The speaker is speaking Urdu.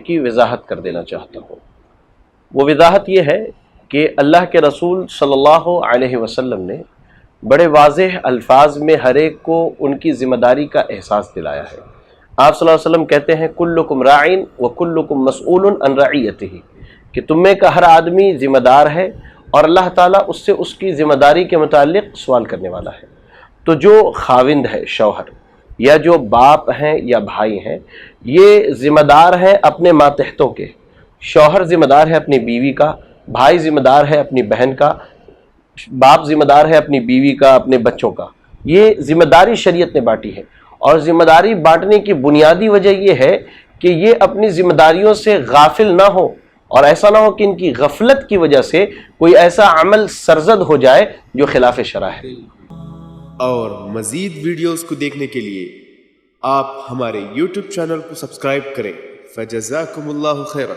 کی وضاحت کر دینا چاہتا ہوں۔ وہ وضاحت یہ ہے کہ اللہ کے رسول صلی اللہ علیہ وسلم نے بڑے واضح الفاظ میں ہر ایک کو ان کی ذمہ داری کا احساس دلایا ہے۔ آپ صلی اللہ علیہ وسلم کہتے ہیں کلکم راعٍ وکلکم مسئول عن رعیتہ، کہ تم میں کا ہر آدمی ذمہ دار ہے اور اللہ تعالیٰ اس سے اس کی ذمہ داری کے متعلق سوال کرنے والا ہے۔ تو جو خاوند ہے، شوہر، یا جو باپ ہیں یا بھائی ہیں، یہ ذمہ دار ہیں اپنے ماتحتوں کے۔ شوہر ذمہ دار ہے اپنی بیوی کا، بھائی ذمہ دار ہے اپنی بہن کا، باپ ذمہ دار ہے اپنی بیوی کا، اپنے بچوں کا۔ یہ ذمہ داری شریعت نے بانٹی ہے، اور ذمہ داری بانٹنے کی بنیادی وجہ یہ ہے کہ یہ اپنی ذمہ داریوں سے غافل نہ ہو، اور ایسا نہ ہو کہ ان کی غفلت کی وجہ سے کوئی ایسا عمل سرزد ہو جائے جو خلاف شرع ہے۔ اور مزید ویڈیوز کو دیکھنے کے لیے آپ ہمارے YouTube چینل کو سبسکرائب کریں۔ فجزاکم اللہ خیرا۔